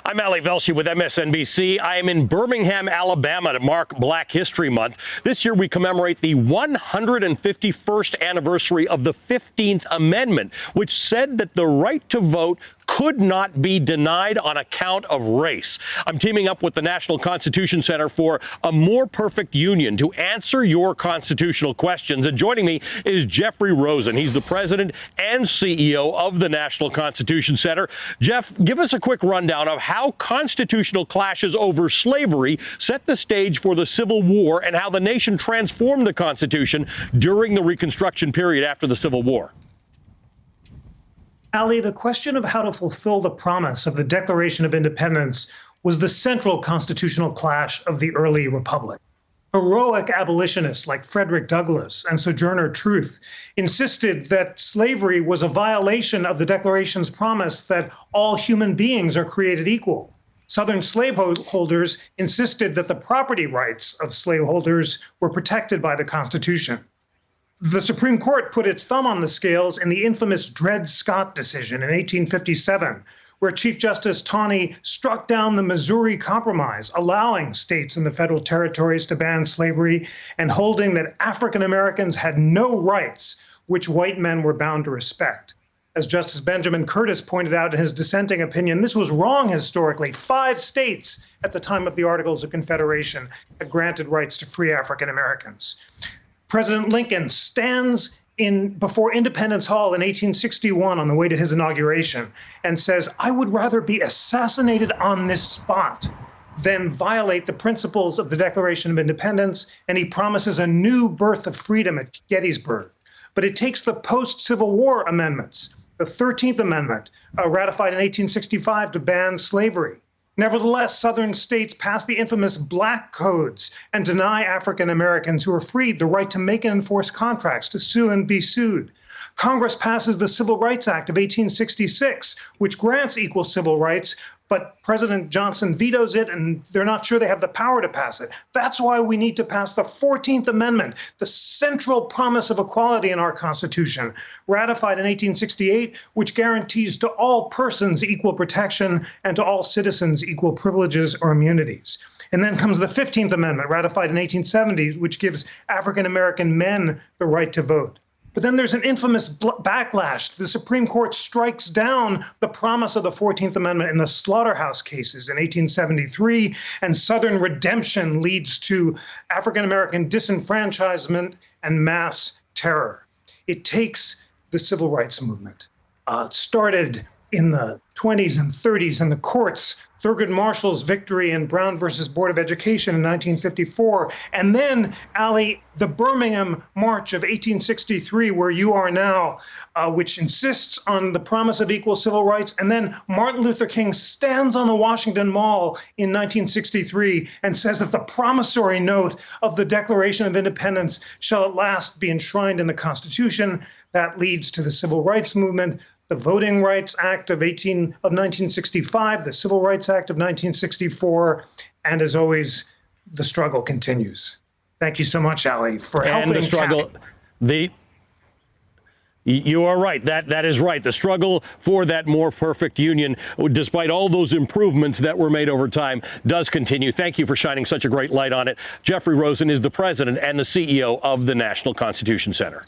I'm Velshi with MSNBC. I am in Birmingham, Alabama to mark Black History Month. This year we commemorate the 151st anniversary of the 15th Amendment, which said that the right to vote could not be denied on account of race. I'm teaming up with the National Constitution Center for a more perfect union to answer your constitutional questions. And joining me is Jeffrey Rosen. He's the president and CEO of the National Constitution Center. Jeff, give us a quick rundown of how constitutional clashes over slavery set the stage for the Civil War and how the nation transformed the Constitution during the Reconstruction period after the Civil War. Ali, the question of how to fulfill the promise of the Declaration of Independence was the central constitutional clash of the early republic. Heroic abolitionists like Frederick Douglass and Sojourner Truth insisted that slavery was a violation of the Declaration's promise that all human beings are created equal. Southern slaveholders insisted that the property rights of slaveholders were protected by the Constitution. The Supreme Court put its thumb on the scales in the infamous Dred Scott decision in 1857, where Chief Justice Taney struck down the Missouri Compromise, allowing states in the federal territories to ban slavery and holding that African Americans had no rights which white men were bound to respect. As Justice Benjamin Curtis pointed out in his dissenting opinion, this was wrong historically. 5 states at the time of the Articles of Confederation had granted rights to free African Americans. President Lincoln stands before Independence Hall in 1861 on the way to his inauguration and says, "I would rather be assassinated on this spot than violate the principles of the Declaration of Independence," and he promises a new birth of freedom at Gettysburg. But it takes the post-Civil War amendments, the 13th Amendment, ratified in 1865 to ban slavery. Nevertheless, Southern states passed the infamous Black Codes and deny African Americans who are freed the right to make and enforce contracts, to sue and be sued. Congress passes the Civil Rights Act of 1866, which grants equal civil rights, but President Johnson vetoes it, and they're not sure they have the power to pass it. That's why we need to pass the 14th Amendment, the central promise of equality in our Constitution, ratified in 1868, which guarantees to all persons equal protection and to all citizens equal privileges or immunities. And then comes the 15th Amendment, ratified in 1870, which gives African American men the right to vote. But then there's an infamous backlash. The Supreme Court strikes down the promise of the 14th Amendment in the slaughterhouse cases in 1873, and Southern redemption leads to African-American disenfranchisement and mass terror. It takes the civil rights movement. It started in the 20s and 30s in the courts, Thurgood Marshall's victory in Brown versus Board of Education in 1954, and then, Ali, the Birmingham March of 1863, where you are now, which insists on the promise of equal civil rights, and then Martin Luther King stands on the Washington Mall in 1963 and says that the promissory note of the Declaration of Independence shall at last be enshrined in the Constitution. That leads to the Civil Rights Movement, the Voting Rights Act of 1965, the Civil Rights Act of 1964, and as always, the struggle continues. Thank you so much, Ali, for helping. And the struggle, you are right. That is right. The struggle for that more perfect union, despite all those improvements that were made over time, does continue. Thank you for shining such a great light on it. Jeffrey Rosen is the president and the CEO of the National Constitution Center.